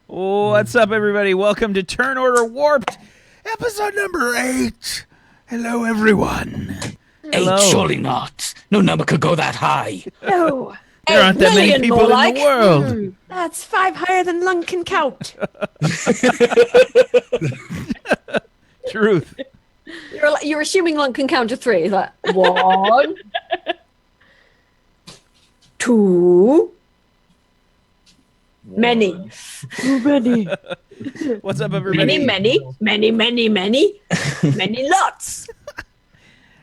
What's up, everybody? Welcome to Turn Order Warped, episode number 8. Hello, everyone. Hello. 8, surely not. No number could go that high. No. There aren't that many people in the world. That's 5 higher than Lunk can count. Truth. You're assuming Lunk can count to 3. Like 1, 2. Many. Too many. What's up, everybody? Many lots.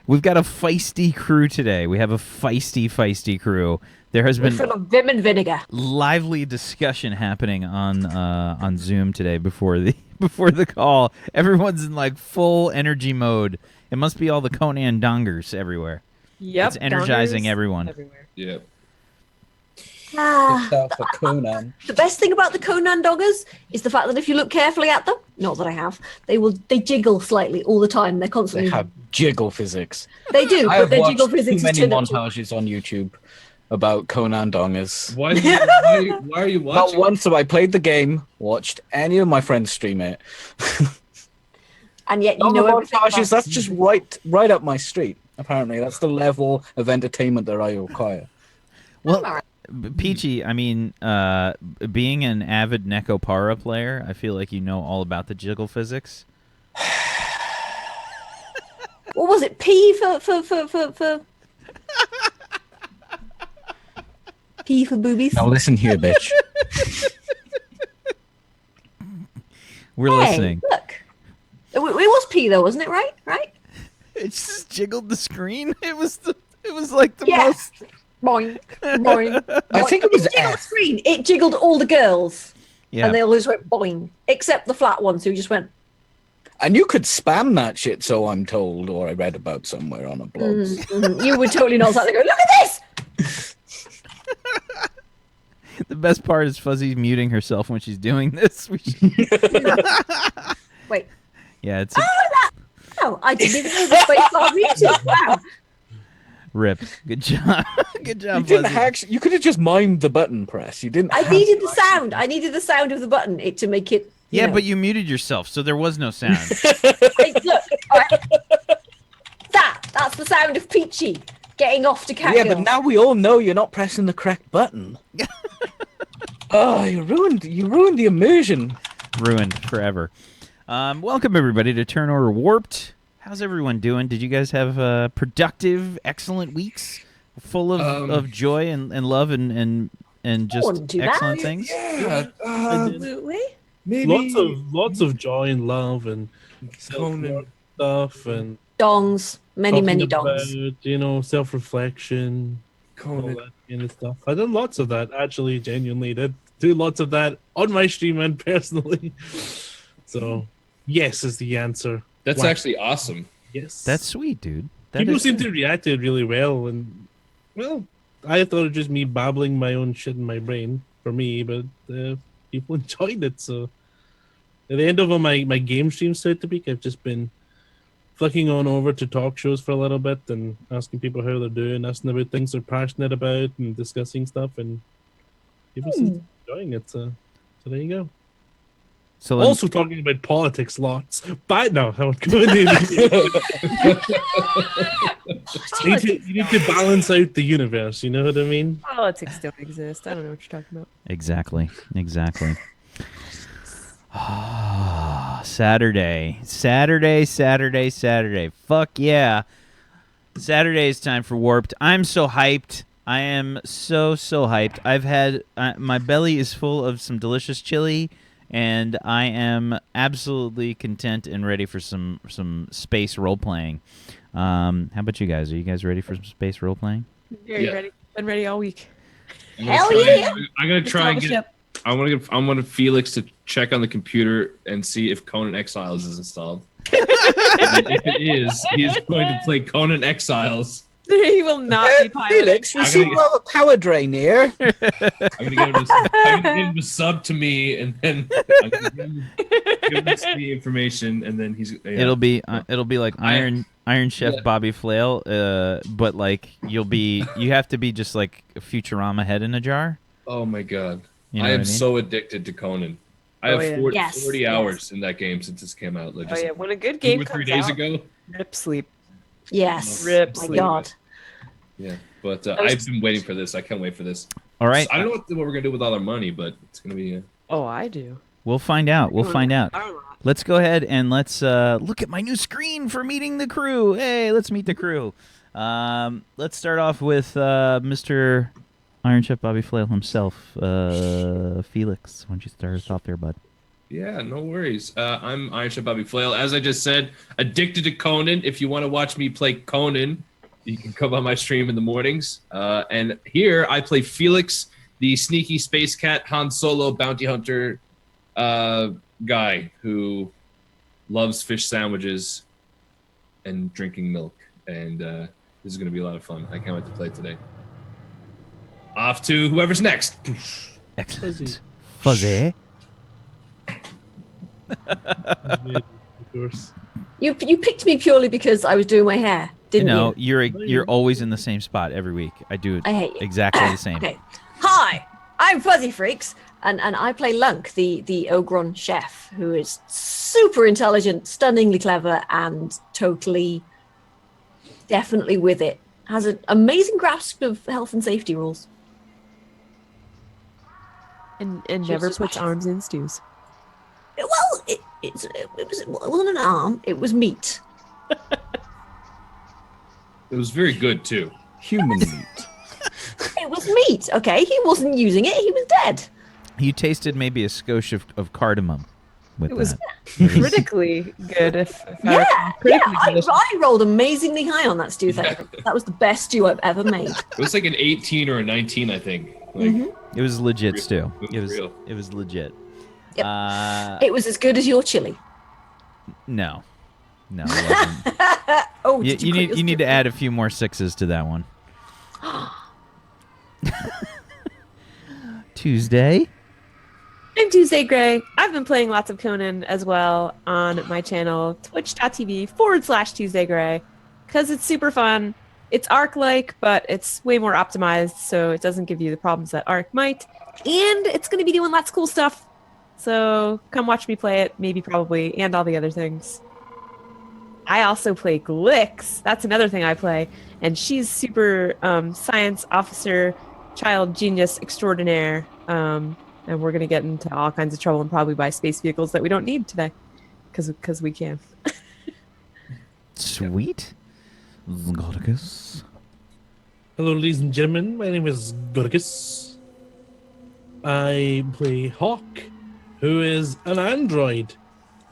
We've got a feisty crew today. We have a feisty crew. There has been full of vim and vinegar. Lively discussion happening on Zoom today before the call. Everyone's in like full energy mode. It must be all the Conan dongers everywhere. Yep, it's energizing everyone. Everywhere. Yep. For Conan. The best thing about the Conan doggers is the fact that if you look carefully at them, not that I have, they jiggle slightly all the time. They're constantly. They have jiggle physics. They do, I but their have jiggle watched physics too is many turned up to. montages on YouTube about Conan dongers. Why are you Not watching? once have I played the game, watched any of my friends stream it. And yet you know everything. Montages, that's just right up my street. Apparently, that's the level of entertainment that I require. Well, Peachy, I mean, being an avid Nekopara player, I feel like you know all about the jiggle physics. What was it? P for P for boobies. Now listen here, bitch. We're Hey, listening. look. It was P though, wasn't it? Right? It just jiggled the screen. It was like the Yeah. most. Boing, boing. I think it was didn't jiggle the F. screen. It jiggled all the girls, Yeah. and they all just went boing, except the flat ones who just went. And you could spam that shit, so I'm told, or I read about somewhere on a blog. You would totally not sat there going, look at this. The best part is Fuzzy's muting herself when she's doing this. Wait. Yeah, it's Oh, I didn't even know the space bar muted. Wow. rip. Good job. Good You job, didn't Fuzzy. actually. You could have just mimed the button press. You didn't. I have needed to the sound. I needed the sound of the button to make it. Yeah, know. but you muted yourself, so there was no sound. Hey, look. All right. That's the sound of Peachy getting off to catch. Yeah, but now we all know you're not pressing the correct button. Oh, you ruined the immersion. Ruined forever. Welcome, everybody, to Turn Order Warped. How's everyone doing? Did you guys have productive, excellent weeks? Full of joy and love and just wouldn't do that. excellent things? Yeah. Absolutely. Maybe Lots of joy and love and Conan. stuff and Dongs. Many talking dongs. about, self-reflection, all Conan. that kind of stuff. I did lots of that, actually, genuinely. Did do lots of that on my stream and personally. So, yes is the answer. That's Wow. actually awesome. Yes. That's sweet, dude. That People is- seem to react to it really well, and, well, I thought it was just me babbling my own shit in my brain, for me, but people enjoyed it, so... At the end of all my game streams, so to speak, I've just been flicking on over to talk shows for a little bit and asking people how they're doing, asking about things they're passionate about, and discussing stuff, and people seem to be enjoying it. So there you go. So let me- Also talking about politics lots, but no, I won't go into you need to balance out the universe. You know what I mean? Politics don't exist. I don't know what you're talking about. Exactly. Saturday. Fuck yeah. Saturday is time for Warped. I'm so hyped. I am so hyped. I've had my belly is full of some delicious chili, and I am absolutely content and ready for some space role playing. How about you guys? Are you guys ready for some space role playing? Very Yeah. ready. Been ready all week. Hell yeah. I'm gonna try and Let's get. I want Felix to check on the computer and see if Conan Exiles is installed. And if it is, he is going to play Conan Exiles. He will not be piloting. Felix, we I'm seem gonna to have a power drain here. I'm gonna give him a sub to me, and then I'm gonna give him the information, and then he's. Yeah. It'll be like Iron Chef Yeah. Bobby Flail, but like you have to be just like a Futurama head in a jar. Oh my god. You know I what am I mean? so addicted to Conan. I Oh, have yeah. 40, Yes, 40 yes. hours in that game since this came out. Like Oh just yeah, when a good 2 game or 3 comes days out, ago. rip sleep. Yes. Rip My sleep. God. Yeah, but was- I've been waiting for this. I can't wait for this. All right, I don't know what we're gonna do with all our money, but it's gonna be. Oh, I do. we'll find out. We'll find out. I don't know. Let's go ahead and let's look at my new screen for meeting the crew. Hey, let's meet the crew. Let's start off with Mr. Iron Chef Bobby Flail himself, Felix. Why don't you start us off there, bud? Yeah, no worries. I'm Iron Chef Bobby Flail. As I just said, addicted to Conan. If you want to watch me play Conan, you can come on my stream in the mornings. And here I play Felix, the sneaky space cat Han Solo bounty hunter guy who loves fish sandwiches and drinking milk. And this is going to be a lot of fun. I can't wait to play today. Off to whoever's next. Excellent. Fuzzy. Of course. You picked me purely because I was doing my hair, didn't you? You're always in the same spot every week. I do it I hate you. exactly the same. Okay. Hi, I'm Fuzzy Freaks, and I play Lunk, the Ogron chef, who is super intelligent, stunningly clever, and totally, definitely with it. Has an amazing grasp of health and safety rules. And She never was puts just- arms in stews. Well, it wasn't an arm. It was meat. It was very good too. Human meat. It was meat. Okay, he wasn't using it. He was dead. You tasted maybe a skosh of cardamom with It was that. critically good. If I Yeah, recall. Critically I delicious. rolled amazingly high on that stew. Yeah. That was the best stew I've ever made. It was like an 18 or a 19, I think. Like, It was legit Real. stew. It was real. It was legit. Yep. It was as good as your chili. No, it wasn't. Oh, you, did you quit need your you need to stew? add a few more sixes to that one. Tuesday. I'm Tuesday Gray. I've been playing lots of Conan as well on my channel, twitch.tv/Tuesday Gray, because it's super fun. It's Arc-like, but it's way more optimized, so it doesn't give you the problems that Arc might. And it's going to be doing lots of cool stuff. So come watch me play it, maybe, probably, and all the other things. I also play Glix. That's another thing I play. And she's super science officer, child genius extraordinaire. And we're going to get into all kinds of trouble and probably buy space vehicles that we don't need today. Because we can. Sweet. Gorgus. Hello, ladies and gentlemen. My name is Gorgus. I play Hawk, who is an android.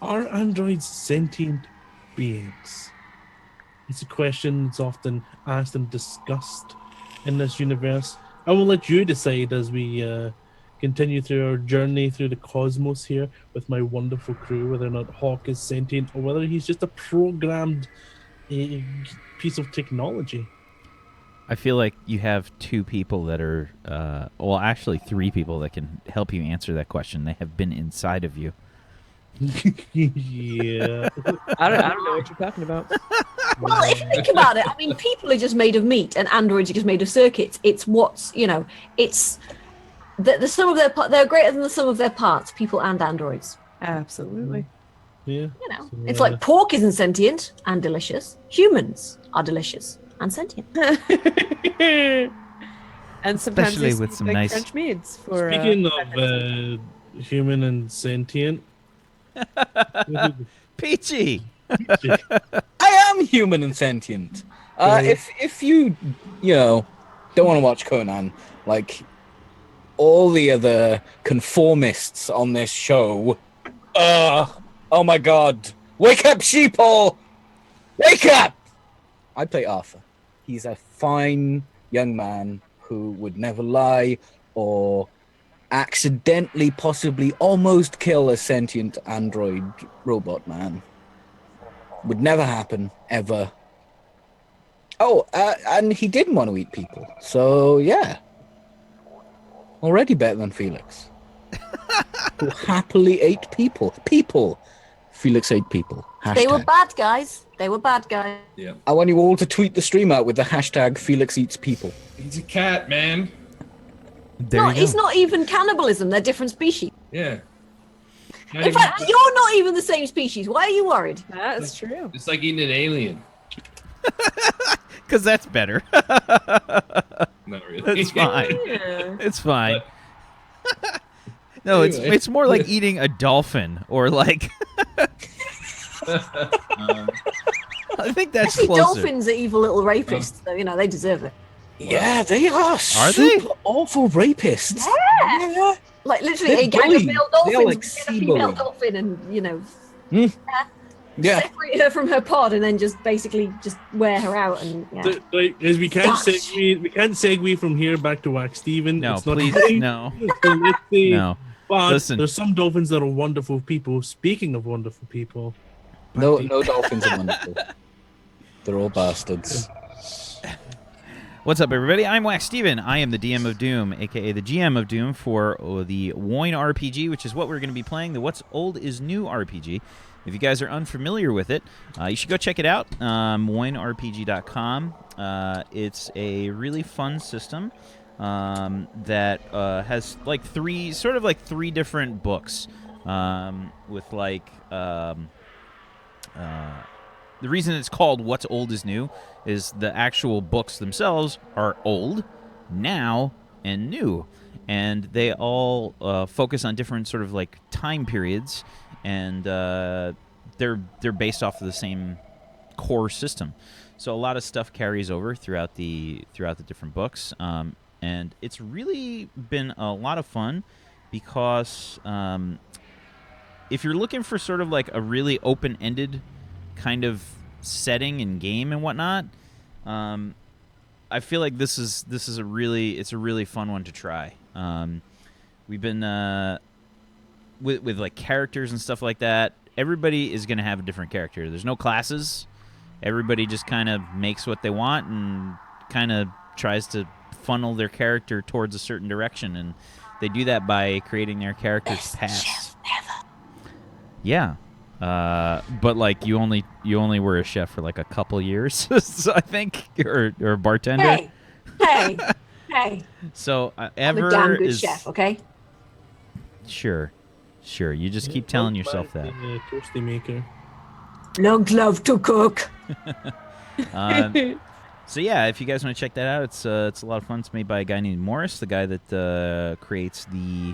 Are androids sentient beings? It's a question that's often asked and discussed in this universe. I will let you decide as we continue through our journey through the cosmos here with my wonderful crew, whether or not Hawk is sentient or whether he's just a programmed piece of technology. I feel like you have two people that are, well, actually three people that can help you answer that question. They have been inside of you. Yeah. I don't know what you're talking about. Well, if you think about it, I mean, people are just made of meat, and androids are just made of circuits. It's what's, it's the sum of their parts. They're greater than the sum of their parts. People and androids. Absolutely. Yeah. So, it's like pork isn't sentient and delicious. Humans are delicious and sentient. And sometimes Especially they with speak some like nice- French maids for. Speaking of human and sentient, Peachy. I am human and sentient. If you don't want to watch Conan, like all the other conformists on this show, oh my god, wake up, sheeple, wake up! I play Arthur. He's a fine young man who would never lie or accidentally, possibly, almost kill a sentient android robot man. Would never happen, ever. Oh, and he didn't want to eat people. So, yeah. Already better than Felix. Who happily ate people. People. Felix ate people. Hashtag. They were bad guys. They were bad guys. Yeah. I want you all to tweet the stream out with the hashtag Felix eats people. He's a cat, man. There No, you go. it's not even cannibalism. They're different species. Yeah. In fact, you're not even the same species. Why are you worried? That's true. It's like eating an alien. Because that's better. Not really. That's fine. Yeah. It's fine. No, Anyway. it's more like eating a dolphin or like. I think that's Actually, closer. dolphins are evil little rapists, so they deserve it. Yeah, they are. Are they? Super awful rapists. Yeah. Like literally They're a gang of bullies. male They are dolphins like get a sea female bullies. dolphin and Yeah. separate her from her pod and then just basically just wear her out and yeah. like, as we can't Gosh. segue from here back to Wax Steven. No, It's not please, easy. no, So let's see. no. But Listen. there's some dolphins that are wonderful people. Speaking of wonderful people, No dolphins are wonderful. They're all bastards. What's up, everybody? I'm Wax Steven. I am the DM of Doom, aka the GM of Doom for the Wine RPG, which is what we're going to be playing, the What's Old is New RPG. If you guys are unfamiliar with it, you should go check it out, winerpg.com. It's a really fun system that has like three different books with like the reason it's called What's Old is New is the actual books themselves are old. Now and new, and they all focus on different sort of like time periods, and they're based off of the same core system. So a lot of stuff carries over throughout the different books, and it's really been a lot of fun because if you're looking for sort of like a really open-ended kind of setting and game and whatnot, I feel like this is a really fun one to try. We've been with like characters and stuff like that. Everybody is going to have a different character. There's no classes. Everybody just kind of makes what they want and kind of tries to funnel their character towards a certain direction, and they do that by creating their character's past. Yeah. But like you only were a chef for like a couple years, so I think, or a bartender. Hey. So I'm Ever a damn good is chef, okay? Sure. You just keep telling yourself that. Toasty maker. Lunk love to cook. So yeah, if you guys want to check that out, it's a lot of fun. It's made by a guy named Morris, the guy that creates the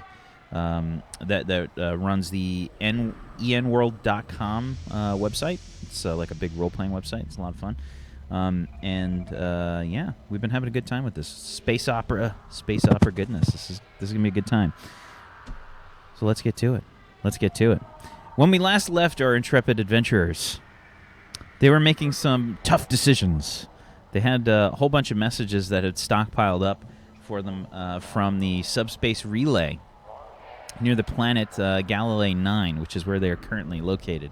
that runs the enworld.com website. It's like a big role-playing website. It's a lot of fun. Yeah, we've been having a good time with this space opera goodness. This is gonna be a good time. So let's get to it. When we last left our intrepid adventurers, they were making some tough decisions. They had a whole bunch of messages that had stockpiled up for them from the subspace relay near the planet Galilee 9, which is where they are currently located,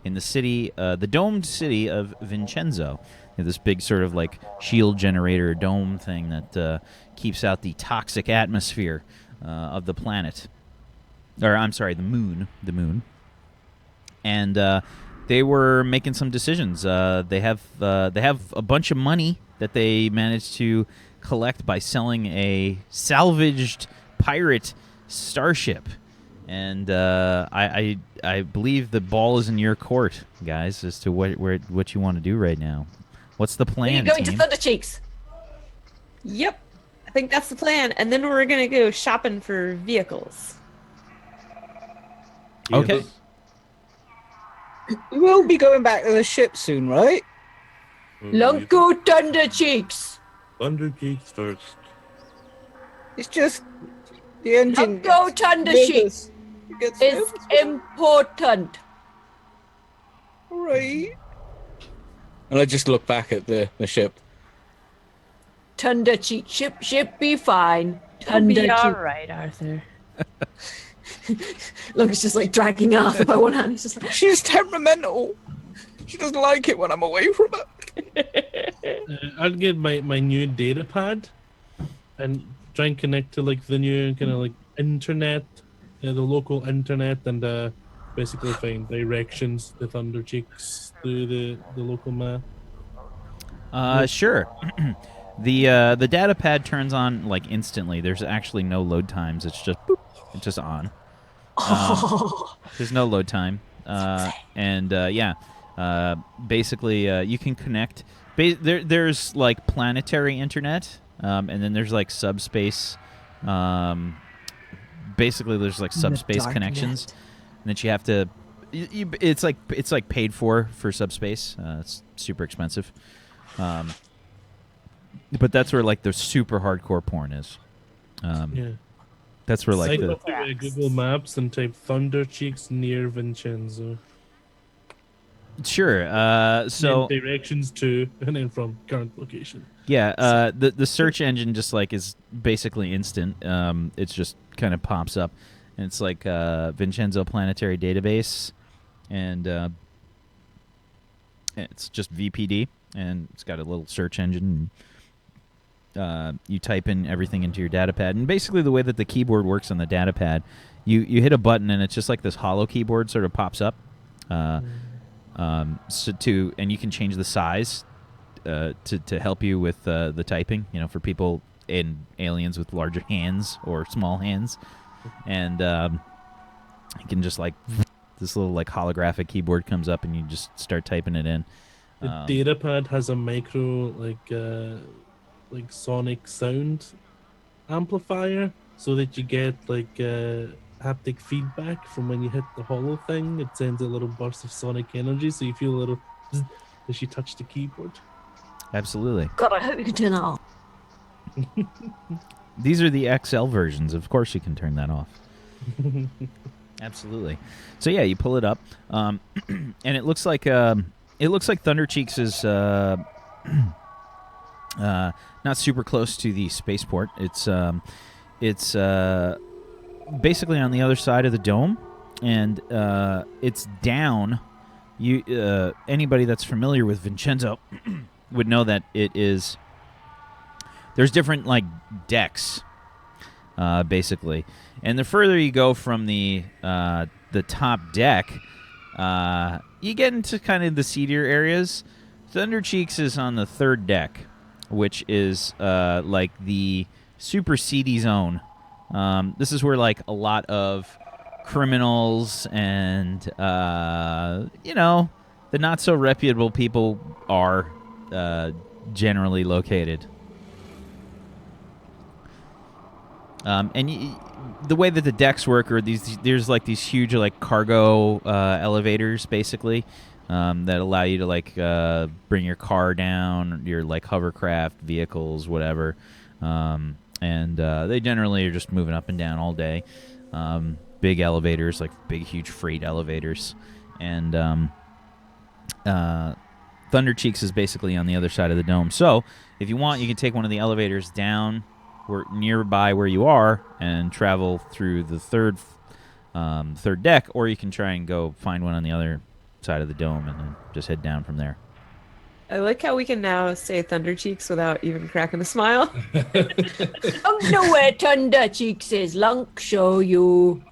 in the city, the domed city of Vincenzo. This big sort of like shield generator dome thing that keeps out the toxic atmosphere of the planet. Or, I'm sorry, the moon. And they were making some decisions. They have a bunch of money that they managed to collect by selling a salvaged pirate starship. And I believe the ball is in your court, guys, as to what you want to do right now. What's the plan, We're going team? to Thundercheeks. Yep. I think that's the plan. And then we're going to go shopping for vehicles. Okay. We will be going back to the ship soon, right? Lunk go Thundercheeks. Thundercheeks first. It's just the engine. Lunk go Thundercheeks. Gets It's important. right. And I just look back at the ship. Thundercheeks. Ship be fine. It'll be all Thundercheeks. right, Arthur. Look, it's just like dragging Arthur by one hand. It's just like, She's temperamental. She doesn't like it when I'm away from her. I'll get my new data pad and try and connect to like the new kind of like internet, the local internet, and basically find directions to Thundercheeks through the local map. Sure. The data pad turns on like instantly. There's actually no load times. It's just boop. It's just on. There's no load time. Basically, you can connect. There's like planetary internet, and then there's like subspace. Basically, there's like subspace connections, and then you have to. It's like paid for subspace. It's super expensive. But that's where like the super hardcore porn is. Yeah. That's where like Sign the. up to Google Maps and type Thundercheeks near Vincenzo. Sure. So And directions to and then from current location. yeah, the search engine just like is basically instant. It just kind of pops up, and it's like Vincenzo Planetary Database, and it's just VPD, and it's got a little search engine. You type in everything into your data pad, and basically the way that the keyboard works on the data pad, you hit a button, and it's just like this hollow keyboard sort of pops up. And you can change the size to help you with the typing. You know, for people in aliens with larger hands or small hands, and you can just like this little like holographic keyboard comes up, and you just start typing it in. The data pad has a micro like sonic sound amplifier so that you get like haptic feedback from when you hit the hollow thing. It sends a little burst of sonic energy, so you feel a little bzz as you touch the keyboard. Absolutely. God, I hope you can turn that off. These are the XL versions. Of course, you can turn that off. Absolutely. So yeah, you pull it up, and it looks like Thundercheeks is not super close to the spaceport. It's basically on the other side of the dome, and it's down. You anybody that's familiar with Vincenzo would know that it is. There's different like decks, basically, and the further you go from the top deck, you get into kind of the seedier areas. Thundercheeks is on the third deck, which is like the super seedy zone. This is where like a lot of criminals and the not so reputable people are generally located. The way that the decks work are there's like these huge like cargo elevators basically that allow you to like bring your car down, your like hovercraft vehicles, whatever, and they generally are just moving up and down all day. Big elevators, like big huge freight elevators, and Thundercheeks is basically on the other side of the dome. So if you want, you can take one of the elevators down nearby where you are and travel through the third deck, or you can try and go find one on the other side of the dome and then just head down from there. I like how we can now say Thundercheeks without even cracking a smile. Don't know where Thundercheeks is. Lunk, show you.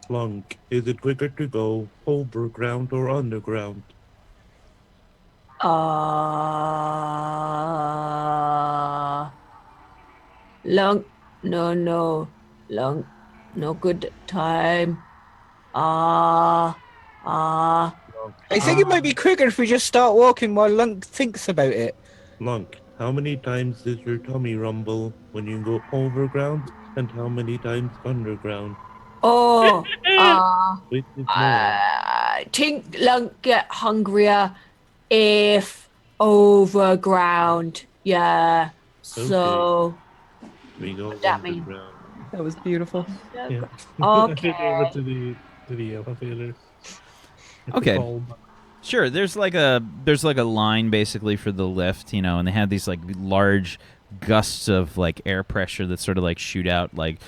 Lunk, is it quicker to go overground or underground? Lunk, no. Lunk, no good time. I think it might be quicker if we just start walking while Lunk thinks about it. Lunk, how many times does your tummy rumble when you go overground, and how many times underground? Which is more? I think Lunk get hungrier if overground. Yeah. So We go that mean? underground. That was beautiful. Yeah. Okay. Over to the elevator. Okay. Sure. There's like a line basically for the lift, and they have these like large gusts of like air pressure that sort of like shoot out like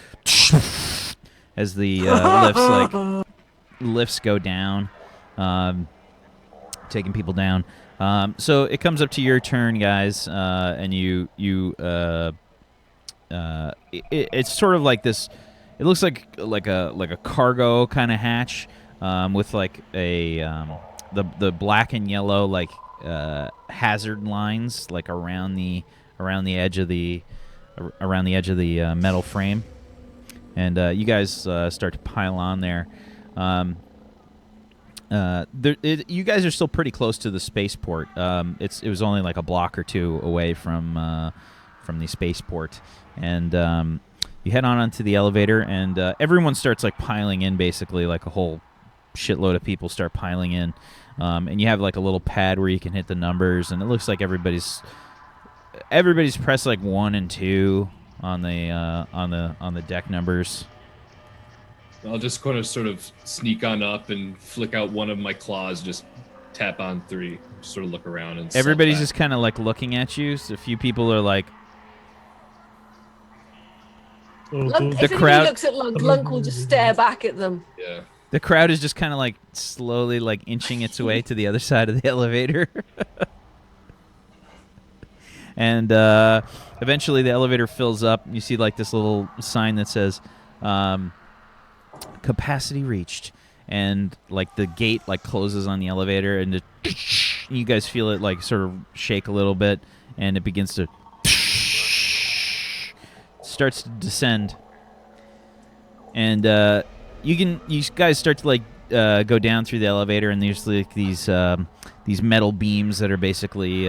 as the lifts go down, taking people down. So it comes up to your turn, guys, and it's sort of like this. It looks like a cargo kind of hatch with like the black and yellow like hazard lines like around the edge of the metal frame, and you guys start to pile on there. You guys are still pretty close to the spaceport. It was only like a block or two away from the spaceport, and you head on onto the elevator, and everyone starts like piling in. Basically, like a whole shitload of people start piling in, and you have like a little pad where you can hit the numbers, and it looks like everybody's pressed like 1 and 2 on the deck numbers. I'll just kind of sort of sneak on up and flick out one of my claws, just tap on 3, sort of look around and everybody's just kind of like looking at you. So a few people are like, Lunk, the if crowd anybody looks at Lunk will just stare back at them. Yeah. The crowd is just kind of like slowly like inching its way to the other side of the elevator. And eventually the elevator fills up. You see like this little sign that says capacity reached, and like the gate like closes on the elevator, and you guys feel it like sort of shake a little bit, and it begins to starts to descend, and you guys start to like go down through the elevator, and there's like these metal beams that are basically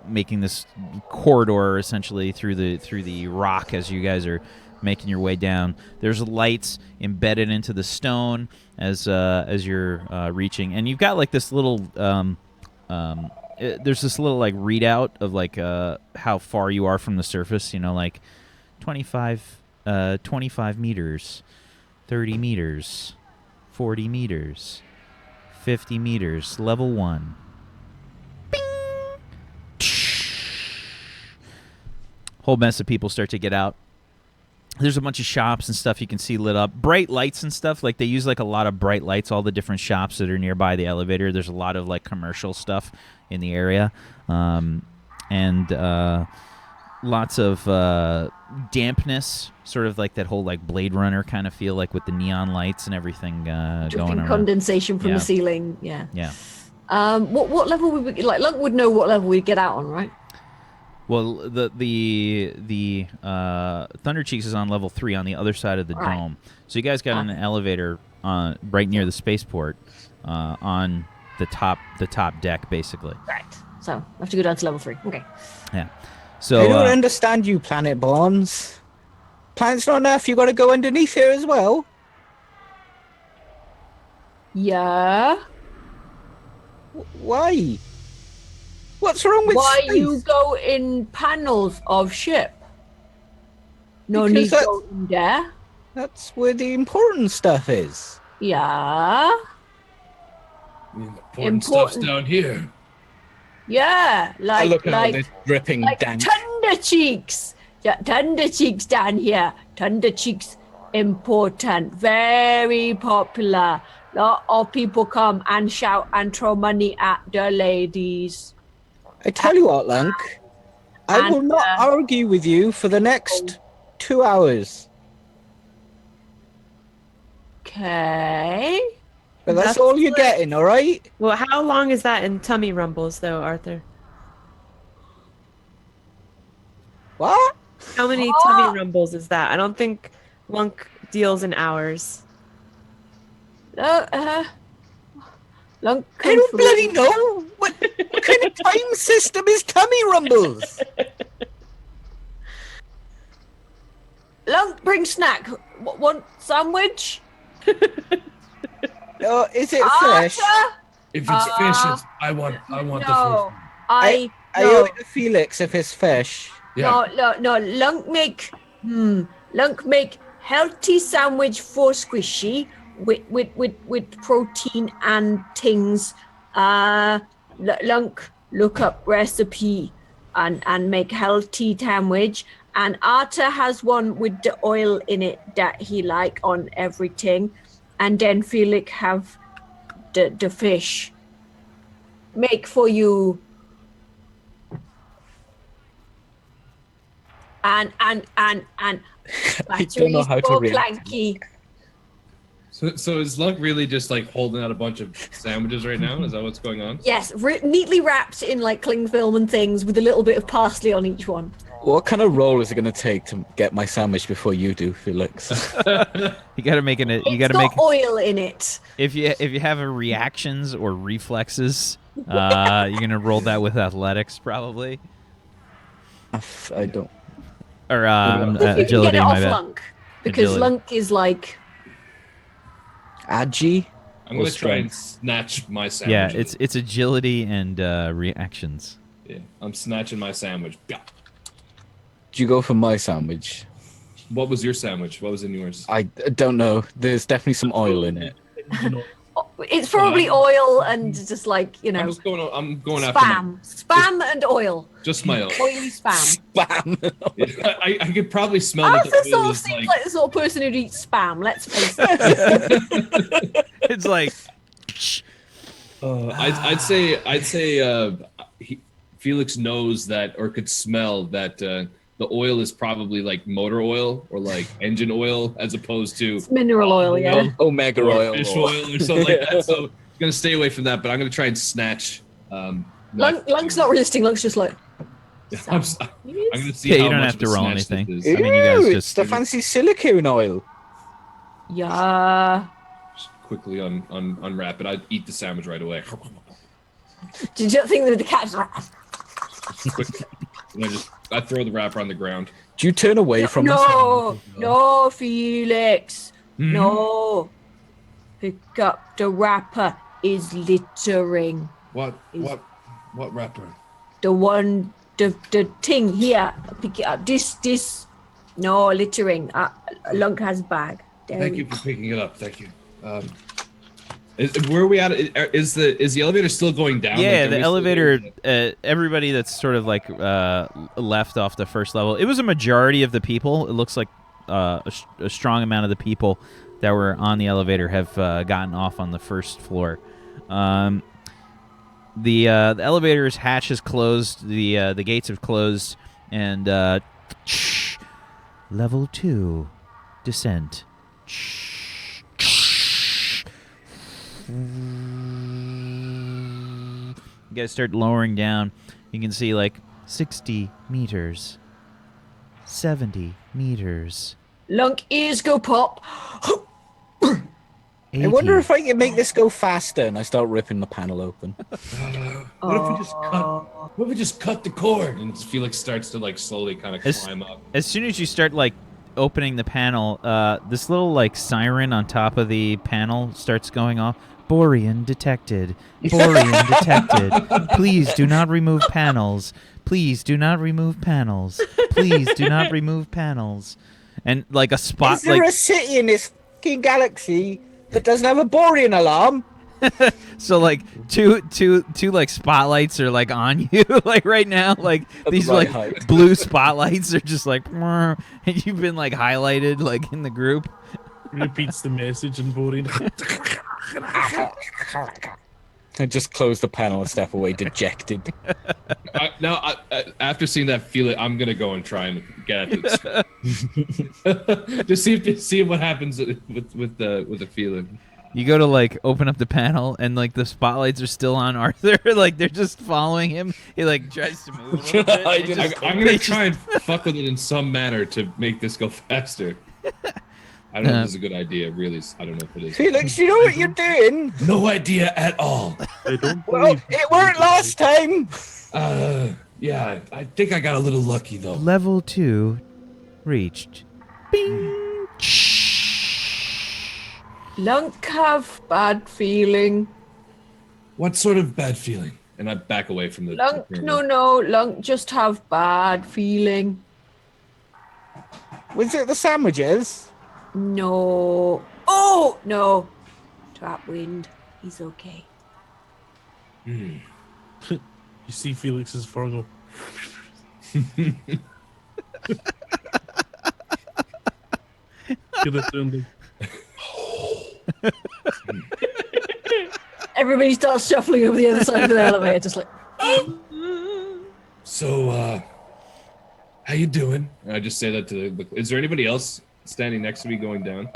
making this corridor essentially through the rock as you guys are making your way down. There's lights embedded into the stone as you're reaching, and you've got like this little there's this little like readout of like how far you are from the surface. You know, like 25 meters, 30 meters, 40 meters, 50 meters, level 1. Bing! Whole mess of people start to get out. There's a bunch of shops and stuff you can see lit up. Bright lights and stuff. Like, they use, like, a lot of bright lights, all the different shops that are nearby the elevator. There's a lot of, like, commercial stuff in the area. And lots of dampness, sort of like that whole, like, Blade Runner kind of feel, like, with the neon lights and everything going Dripping around. condensation from Yeah. the ceiling. Yeah. Yeah. What level would we, like, Lunk would know what level we'd get out on, right? Well, the Thundercheeks is on level 3 on the other side of the Right. dome. So you guys got an elevator right near the spaceport on the top deck, basically. Right. So I have to go down to level 3. Okay. Yeah. So I don't understand you, planet Bonds. Planet's not enough. You got to go underneath here as well. Yeah. Why? What's wrong with Why space? you go in panels of ship? No Because need that's- go in there. That's where the important stuff is. Yeah. The important stuff's down here. Yeah. I look at all Like this dripping like dank. Thundercheeks. Yeah, Thundercheeks down here. Thundercheeks important. Very popular. Lot of people come and shout and throw money at the ladies. I tell you what, Lunk. I And, will not argue with you for the next 2 hours. Okay. But that's That's all you're like- getting, all right? Well, how long is that in tummy rumbles, though, Arthur? What? How many tummy rumbles is that? I don't think Lunk deals in hours. Lunk I don't bloody know. What kind of time system is tummy rumbles? Lunk, bring snack. Want sandwich? Oh, is it fish? Arthur? If it's fish, I want the No. fish. I no. owe it to Felix if it's fish. Yeah. No. Lunk make healthy sandwich for squishy with protein and things. Lunk look up recipe and make healthy sandwich. And Arthur has one with the oil in it that he like on everything. And then Felix have the fish. Make for you. And I don't know how to for react. Clanky. So is Lunk really just like holding out a bunch of sandwiches right now? Is that what's going on? Yes, neatly wrapped in like cling film and things with a little bit of parsley on each one. What kind of role is it going to take to get my sandwich before you do, Felix? You got to make it. You It's got to got make oil in it. if you have a reactions or reflexes, you're gonna roll that with athletics probably, I don't. or If you can get agility. it My off bad. Lunk. Because Agility. Lunk is like, Agi? I'm gonna try and snatch my Yeah, sandwich. it's agility and reactions. Yeah, I'm snatching my sandwich. Yeah. Do you go for my sandwich? What was your sandwich? What was in yours? I don't know. There's definitely some oil in it. it's probably oil and just like, you know, I'm going after spam and oil. just my own. Oily spam. Bam! Yeah, I could probably smell that Arthur the sort oil of is seems like. like the sort of person who'd eat spam, let's face it. It's like I'd say Felix knows that or could smell that the oil is probably like motor oil or like engine oil as opposed to It's mineral oil, yeah. Omega or oil. fish oil or something like that. So I'm gonna stay away from that, but I'm gonna try and snatch. Lunk's not resisting, Lunk's just like, I'm gonna see. Yeah, you how don't much have of to a roll snatch anything. this is. I mean, you guys Ew, just- it's the fancy silicone oil. yeah. Just quickly unwrap it. I'd eat the sandwich right away. Did you think that the cat's like, quick. And I throw the wrapper on the ground. Do you turn away from us? No, Felix. Hmm? No. Pick up the wrapper. Is littering. What wrapper? The one, the thing here. Pick it up. This. No, littering. Lunk has bag. There Thank we you go. for picking it up. Thank you. Where are we at? Is the elevator still going down? Yeah, Like, the elevator. Everybody that's sort of like left off the first level. It was a majority of the people. It looks like a strong amount of the people that were on the elevator have gotten off on the first floor. The elevator's hatch is closed. The gates have closed, and level 2 descent. You guys start lowering down. You can see like 60 meters, 70 meters. Lunk ears go pop. 80. I wonder if I can make this go faster. And I start ripping the panel open. What if we just cut the cord? And Felix starts to like slowly kind of climb up. As soon as you start like opening the panel, this little like siren on top of the panel starts going off. Borian detected. Borian detected. Please do not remove panels. Please do not remove panels. Please do not remove panels. And like a spot, Is there like a city in this fucking galaxy that doesn't have a Borian alarm? so, like two like spotlights are like on you, like right now, like At these the right like height. blue spotlights are just like, and you've been like highlighted like in the group. Repeats the message in Borian. I just close the panel and step away, dejected. After seeing that Felix, I'm gonna go and try and get at this. Just see what happens with the feeling. You go to like open up the panel and like the spotlights are still on Arthur, like they're just following him. He like tries to move. A little bit. I'm gonna try and fuck with it in some manner to make this go faster. I don't know if this is a good idea, really. I don't know if it is. Felix, you know what you're doing? No idea at all. I don't Well, believe it worked last time. Yeah, I think I got a little lucky though. Level 2 reached. Bing. Lunk have bad feeling. What sort of bad feeling? And I back away from the. Lunk, the no. Lunk just have bad feeling. Was it the sandwiches? No. Oh, no. Trap wind. He's okay. you see Felix's Fargo. Get it done. Everybody starts shuffling over the other side of the elevator, just like. So, how you doing? I just say that to the. Is there anybody else standing next to me going down?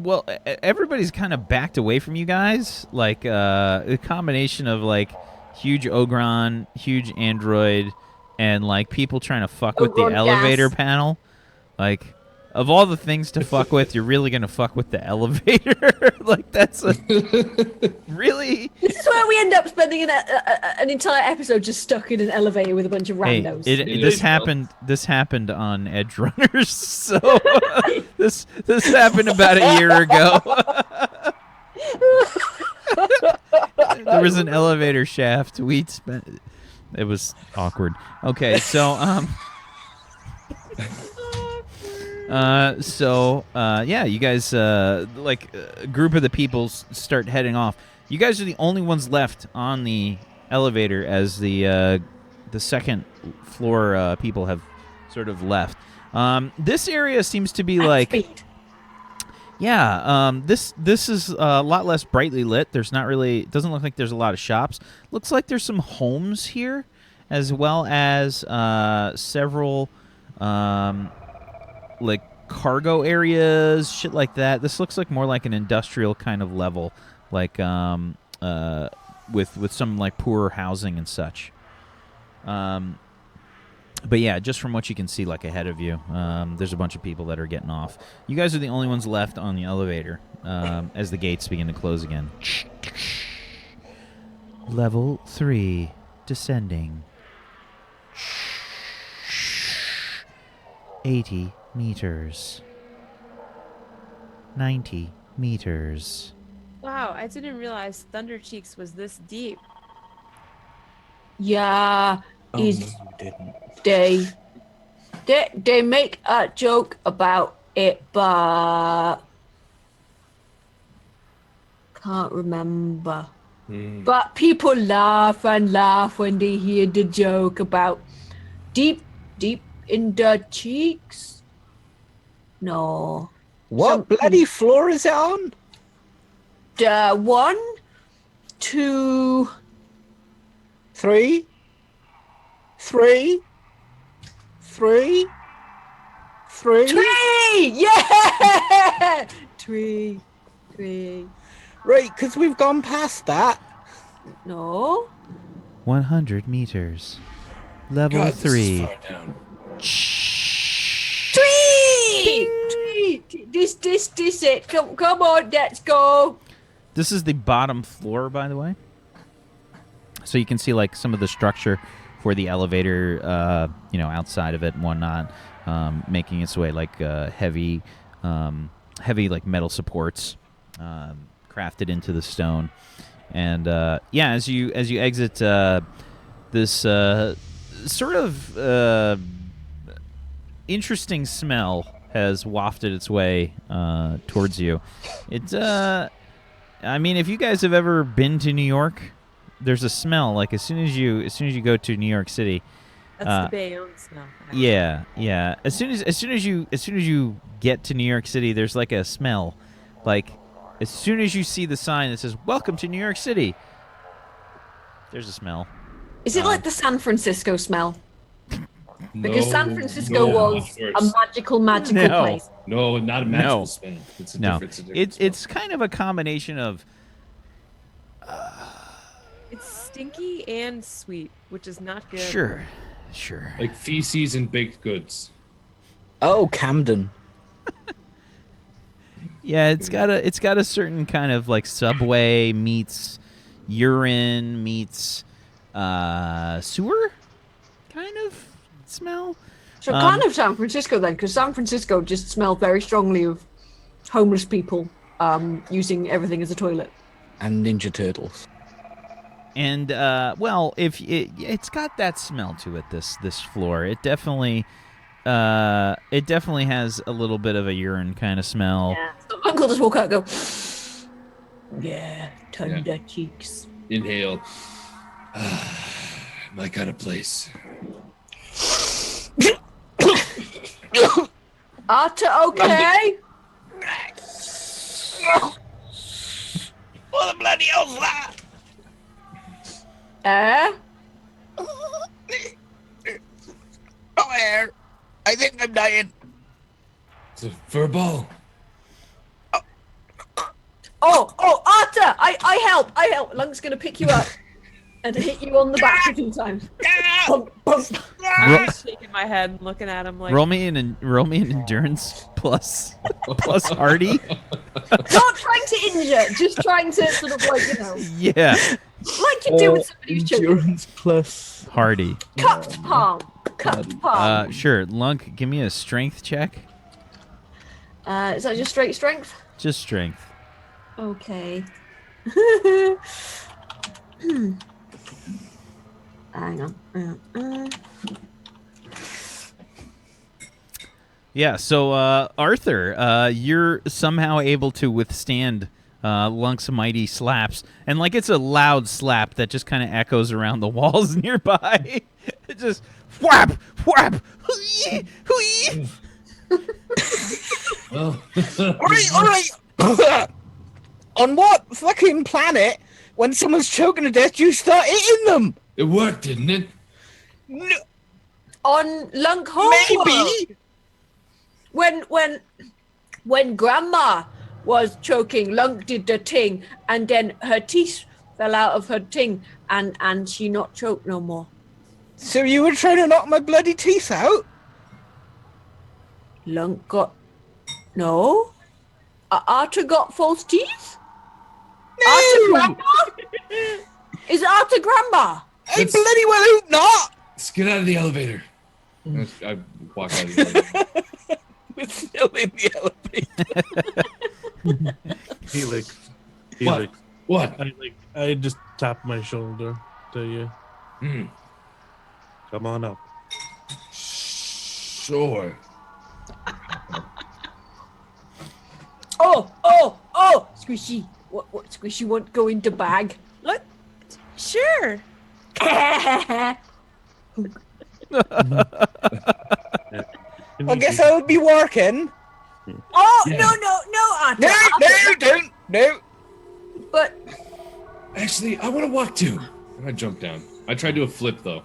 Well, everybody's kind of backed away from you guys. Like a combination of like huge Ogron, huge android, and like people trying to fuck with the Ogron elevator gas. panel. Like, of all the things to fuck with, you're really gonna fuck with the elevator. Like that's really. This is where we end up spending an entire episode just stuck in an elevator with a bunch of Hey, randos. this happened. This happened on Edge Runners. So this happened about a year ago. There was an elevator shaft. We spent. It was awkward. Okay, so yeah, you guys like a group of the people start heading off. You guys are the only ones left on the elevator as the second floor people have sort of left. This area seems to be like Speed. yeah, this is a lot less brightly lit. There's not really, it doesn't look like there's a lot of shops. Looks like there's some homes here, as well as several like cargo areas, shit like that. This looks like more like an industrial kind of level, like with some like poorer housing and such. But yeah, just from what you can see, like ahead of you, there's a bunch of people that are getting off. You guys are the only ones left on the elevator as the gates begin to close again. Level 3 descending. 80 meters. 90 meters. Wow, I didn't realize Thundercheeks was this deep. Yeah, Oh, no, is you didn't. they make a joke about it, but can't remember. But people laugh and laugh when they hear the joke about deep in the cheeks. No. What bloody floor is it on? The 1, 2, 3? 3? 3? 3? 3! Yeah! 3. Right, because we've gone past that. No. 100 meters. Level God, this is 3. far down. 3! This it. Come on, let's go. This is the bottom floor, by the way. So you can see like some of the structure for the elevator, outside of it and whatnot, making its way like heavy like metal supports crafted into the stone. And as you exit, this sort of interesting smell has wafted its way towards you. It's I mean, if you guys have ever been to New York, there's a smell like as soon as you go to New York City. That's the Bayonne smell. Yeah. As soon as you get to New York City, there's like a smell. Like as soon as you see the sign that says "Welcome to New York City," there's a smell. Is it like the San Francisco smell? Because San Francisco was a magical place. No, not a magical smell. It's a different It's kind of a combination of. It's stinky and sweet, which is not good. Sure. like feces and baked goods. Oh, Camden. Yeah, it's got a certain kind of like subway meets urine meets sewer kind of smell. So kind of San Francisco then, because San Francisco just smelled very strongly of homeless people using everything as a toilet. And Ninja Turtles. And if it's got that smell to it, this floor, it definitely has a little bit of a urine kind of smell. Yeah. So Uncle just walk out and go, yeah, Thundercheeks. Inhale. My kind of place. H.A.W.K? What the bloody hell's that? Oh, air. I think I'm dying. It's a fur ball. Arta! I help! Lunk's gonna pick you up and hit you on the back a few times. Bump. I'm just shaking my head and looking at him like. Roll me an endurance plus hardy. Not trying to injure, just trying to sort of like, Yeah, like you do with somebody who's choking. Endurance plus. hardy. Cupped palm. Sure. Lunk, give me a strength check. Is that just straight strength? Just strength. Okay. Hang on. Yeah. So Arthur, you're somehow able to withstand Lunk's mighty slaps, and like it's a loud slap that just kind of echoes around the walls nearby. It just whap, whap, hoo-yee, hoo-yee. Well, All right. On what fucking planet, when someone's choking to death, you start eating them? it worked, didn't it? No, On Lunk Home. maybe. When Grandma was choking, Lunk did the thing, and then her teeth fell out of her thing, and she not choked no more. So you were trying to knock my bloody teeth out? Lunk got no. Arta got false teeth. Arta No! Grandma? Is Arta Grandma? I bloody well hope not! Let's get out of the elevator. I walk out of the elevator. We're still in the elevator. Felix. What? I just tap my shoulder to you. Come on up. Sure. Oh! Squishy. What Squishy won't go into bag? What? Sure. I guess I would be working. Oh, Yeah. no, Arthur. No, Arthur. don't. No. But Actually, I want to walk too. I'm gonna jump down. I tried to do a flip though.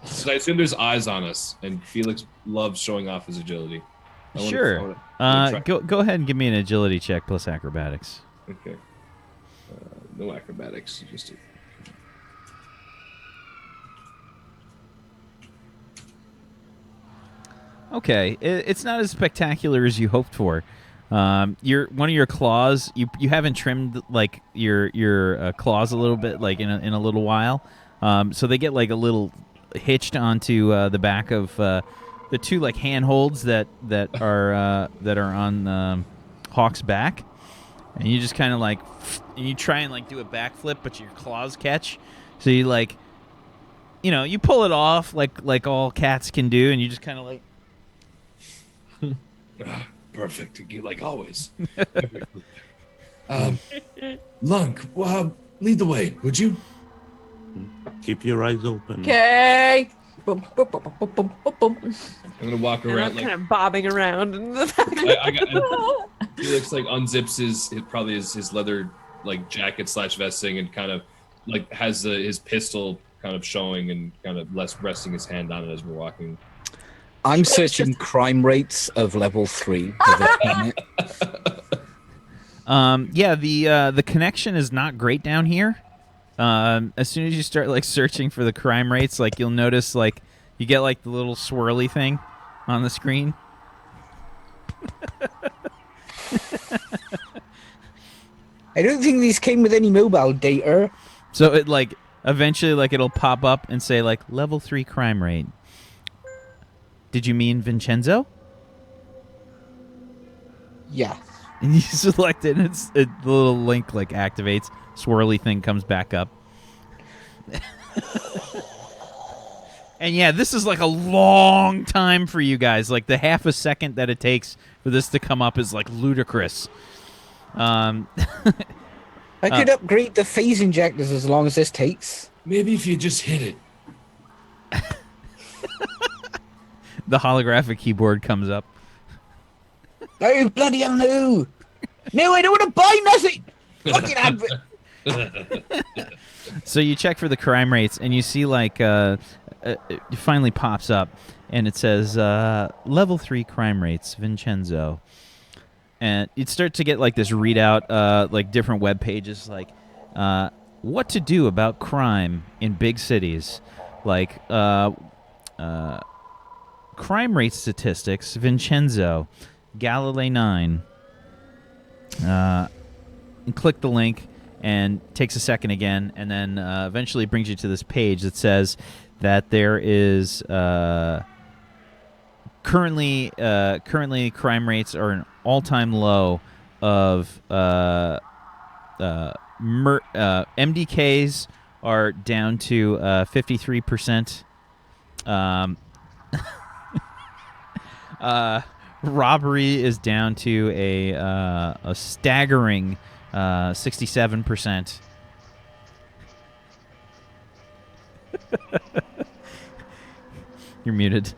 So I assume there's eyes on us, and Felix loves showing off his agility. Sure. Go ahead and give me an agility check plus acrobatics. Okay. No acrobatics. Just. Okay, it's not as spectacular as you hoped for. One of your claws, you haven't trimmed like your claws a little bit, like in a little while, so they get like a little hitched onto the back of the two like handholds that are on Hawk's back, and you just kind of like, and you try and like do a backflip, but your claws catch, so you like, you pull it off like all cats can do, and you just kind of like. Perfect, like always. Lunk, lead the way, would you? Keep your eyes open. okay. I'm gonna walk And around I'm like kind of bobbing around in the back. Felix like unzips his leather like jacket / vesting and kind of like has his pistol kind of showing and kind of resting his hand on it as we're walking. I'm searching crime rates of level 3 of the planet. Yeah, the connection is not great down here. As soon as you start like searching for the crime rates, like you'll notice like you get like the little swirly thing on the screen. I don't think these came with any mobile data. So it like eventually like it'll pop up and say like level 3 crime rate. Did you mean Vincenzo? Yeah. And you select it, and the little link like activates. Swirly thing comes back up. And yeah, this is like a long time for you guys. Like the half a second that it takes for this to come up is like ludicrous. I could upgrade the phase injectors as long as this takes. Maybe if you just hit it. The holographic keyboard comes up. Oh, bloody hell, no. No, I don't want to buy nothing. Fucking advert. So you check for the crime rates, and you see like it finally pops up, and it says level 3 crime rates, Vincenzo. And you'd start to get like this readout, like different web pages, like what to do about crime in big cities, like crime rate statistics, Vincenzo, Galilee 9. And click the link, and takes a second again, and then eventually brings you to this page that says that there is currently crime rates are an all-time low of MDKs are down to 53%. Robbery is down to a staggering 67%. You're muted.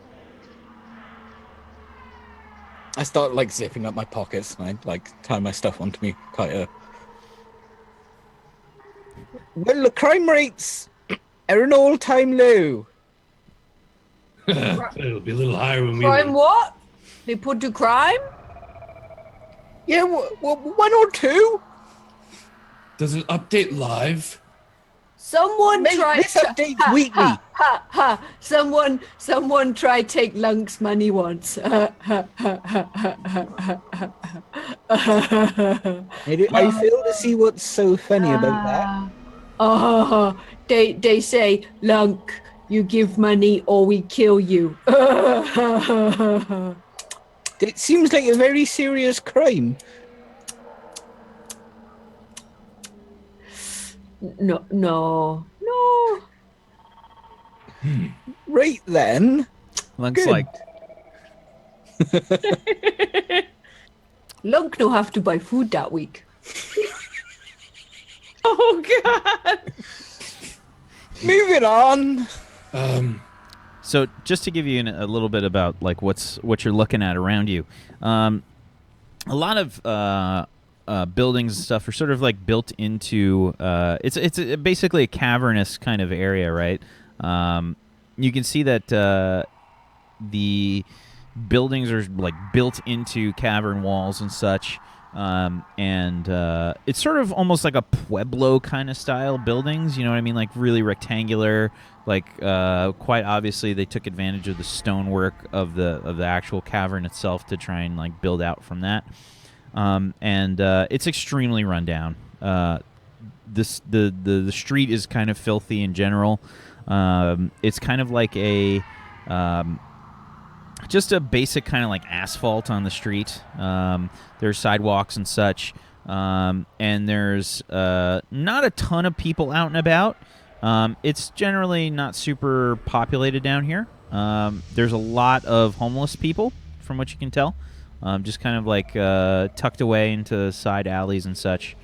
I start like zipping up my pockets and I like tie my stuff onto me tighter. Well, the crime rates are an all-time low. It'll be a little higher when we. Crime what? They put to crime? Yeah, 1 or 2. Does it update live? Someone Mate, tried this updates weekly. Someone tried to take Lunk's money once. I fail to see what's so funny about that. Oh, they say, Lunk, you give money or we kill you. It seems like a very serious crime. No. Right then. Lunk's Good. like, Lunk no have to buy food that week. Oh God! Moving on. so just to give you a little bit about like what you're looking at around you, a lot of buildings and stuff are sort of like built into. It's basically a cavernous kind of area, right? You can see that the buildings are like built into cavern walls and such. And it's sort of almost like a Pueblo kind of style buildings, you know what I mean? Like really rectangular, like quite obviously they took advantage of the stonework of the actual cavern itself to try and like build out from that. And it's extremely run down. The street is kind of filthy in general. It's kind of like a just a basic kind of like asphalt on the street. There's sidewalks and such, and there's not a ton of people out and about. It's generally not super populated down here. There's a lot of homeless people, from what you can tell, just kind of like tucked away into side alleys and such.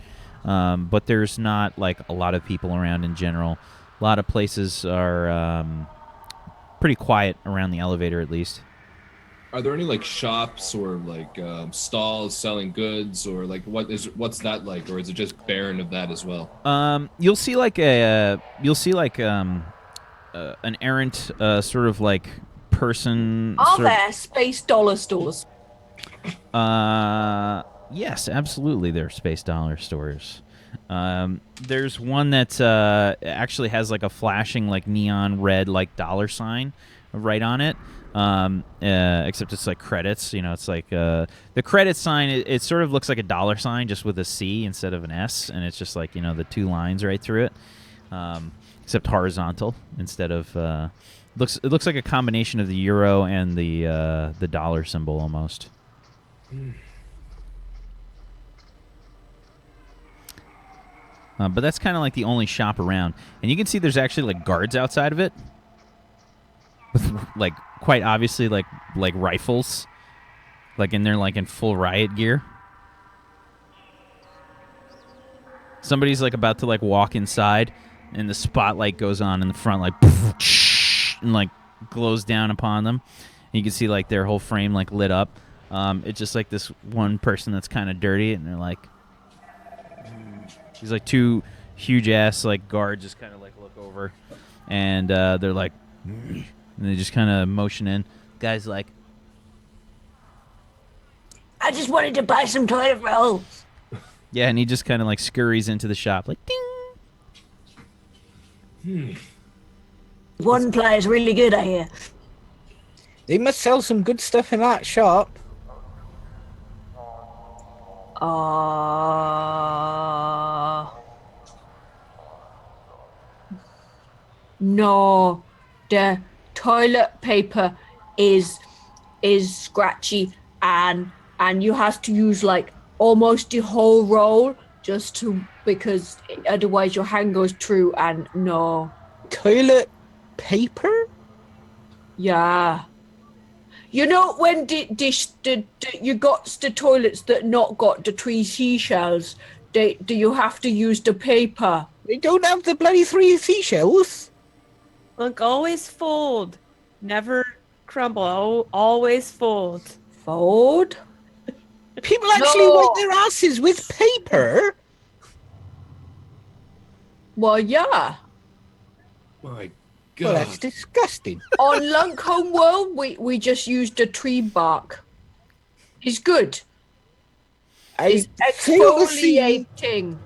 But there's not like a lot of people around in general. A lot of places are pretty quiet around the elevator, at least. Are there any like shops or like stalls selling goods, or like what's that like, or is it just barren of that as well? You'll see like an errant sort of like person. Are there space dollar stores? Yes, absolutely. There are space dollar stores. There's one that actually has like a flashing like neon red like dollar sign right on it. Except it's like credits, you know, it's like the credit sign, it sort of looks like a dollar sign just with a C instead of an S, and it's just like, you know, the two lines right through it, except horizontal instead of it looks like a combination of the euro and the dollar symbol almost. But that's kind of like the only shop around, and you can see there's actually like guards outside of it with like quite obviously like rifles, like in full riot gear. Somebody's like about to like walk inside, and the spotlight goes on in the front, like and like glows down upon them. And you can see like their whole frame like lit up. It's just like this one person that's kind of dirty, and they're like, these like two huge ass like guards just kind of like look over, and they're like, and they just kind of motion in. Guy's like, I just wanted to buy some toilet rolls. yeah, and he just kind of like scurries into the shop, like ding. One player's really good, I hear. They must sell some good stuff in that shop. No, the toilet paper is scratchy, and you have to use like almost the whole roll just to, because otherwise your hand goes through, and no. Toilet paper? Yeah. You know when you got the toilets that not got the 3 seashells, do you have to use the paper? They don't have the bloody 3 seashells. Look, always fold, never crumble. Always fold. Fold? People actually No. wipe their asses with paper? Well, yeah. My Well, God. that's disgusting. On Lunk Homeworld, we just used the tree bark. It's good. It's I fail to see, exfoliating.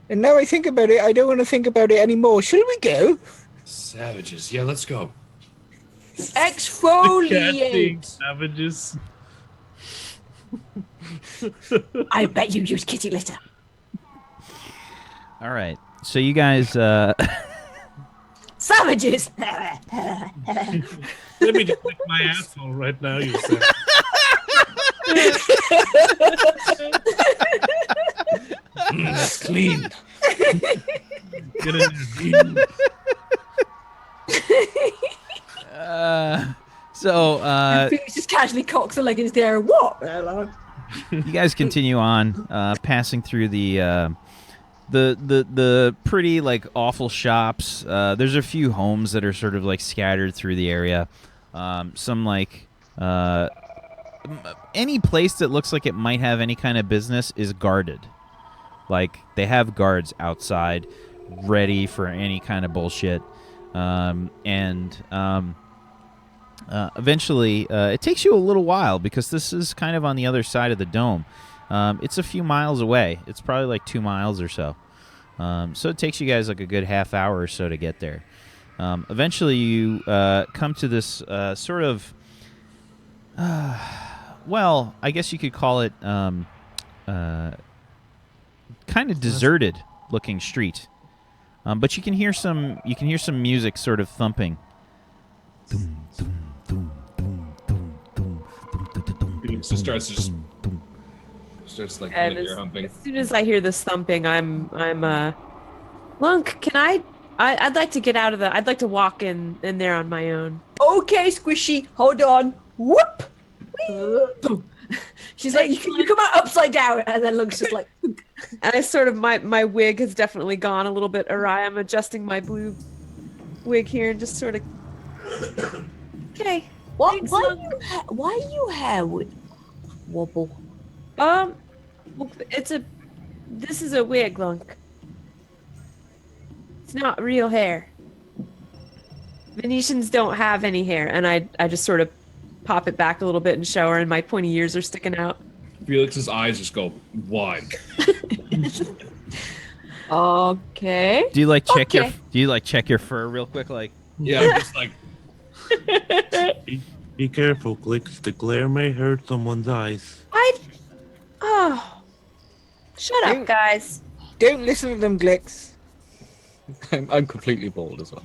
and now I think about it, I don't want to think about it anymore. Shall we go? Savages. Yeah, let's go. Exfoliate. Savages. I bet you use kitty litter. All right, so you guys Savages. Let me just lick my asshole right now, you said. That's clean. Get in there. Felix just casually cocks a leg into the air. What? You guys continue on, passing through the pretty like awful shops. There's a few homes that are sort of like scattered through the area. Some like any place that looks like it might have any kind of business is guarded. Like they have guards outside, ready for any kind of bullshit. Eventually, it takes you a little while because this is kind of on the other side of the dome. It's a few miles away. It's probably like 2 miles or so. So it takes you guys like a good half hour or so to get there. Eventually, you come to this sort of, well, I guess you could call it kind of deserted-looking street. But you can hear some music sort of thumping. So starts like And ear humping. as soon as I hear this thumping, I'm Lunk, can I'd like to get out of I'd like to walk in there on my own. Okay, Squishy, hold on. Whoop! Boom. She's like, you come out upside down, and then Lunk's just like, And I sort of my wig has definitely gone a little bit awry. I'm adjusting my blue wig here and just sort of. Okay. what? Why you hair would wobble? Well, this is a wig, Lunk. It's not real hair. Venetians don't have any hair, and I just sort of pop it back a little bit and show her, and my pointy ears are sticking out. Felix's eyes just go wide. Okay. Do you like check Okay. check your fur real quick? Like, Yeah, I'm just like, Be careful, Glix. The glare may hurt someone's eyes. Shut up, guys. Don't listen to them, Glix. I'm completely bald as well.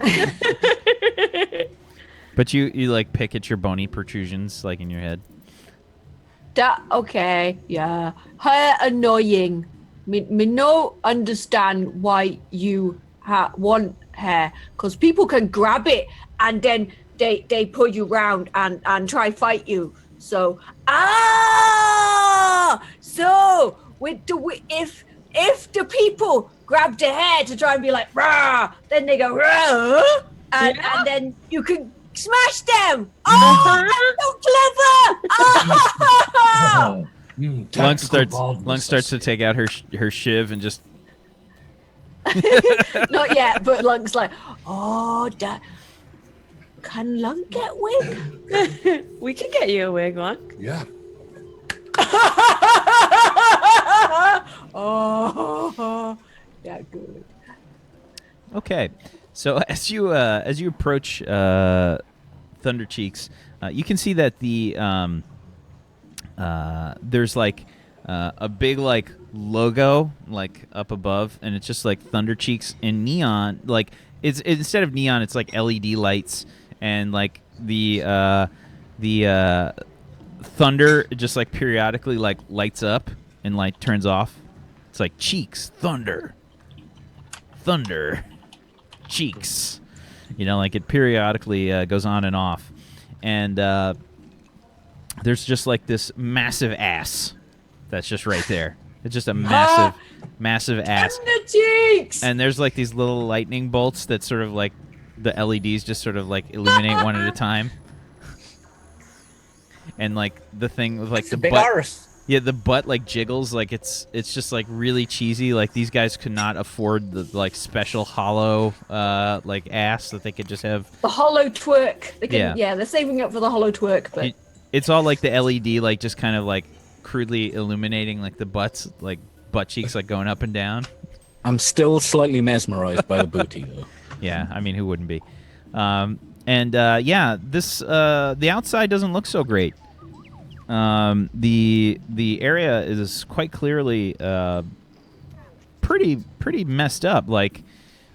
but you like pick at your bony protrusions like in your head. Okay, yeah. Hair annoying. Me no understand why you want hair, because people can grab it and then they pull you round and try fight you. So if the people grab the hair to try and be like rah, then they go rah, and then you can smash them. Oh, that's so clever! Lunk starts to take out her shiv and just Not yet, but Lunk's like, oh, can Lunk get wig? We can get you a wig, Lunk. yeah. Oh, yeah, good. okay. So as you approach Thundercheeks, you can see that the there's like a big like logo like up above, and it's just like Thundercheeks in neon. Like it's instead of neon, it's like LED lights, and like the thunder just like periodically like lights up and like turns off. It's like Cheeks, thunder, Cheeks. You know, like it periodically goes on and off. And there's just like this massive ass that's just right there. It's just a massive ass. Thundercheeks! And there's like these little lightning bolts that sort of like the LEDs just sort of like illuminate one at a time. And like the thing with like the big butt. arse. Yeah, the butt like jiggles, like it's just like really cheesy. Like these guys could not afford the like special hollow like ass that they could just have. The hollow twerk. They can, Yeah. they're saving up for the hollow twerk, but It's all like the LED, like just kind of like crudely illuminating like the butts, like butt cheeks, like going up and down. I'm still slightly mesmerized by the booty, though. Yeah, I mean, who wouldn't be? Yeah, this the outside doesn't look so great. The area is quite clearly pretty messed up. Like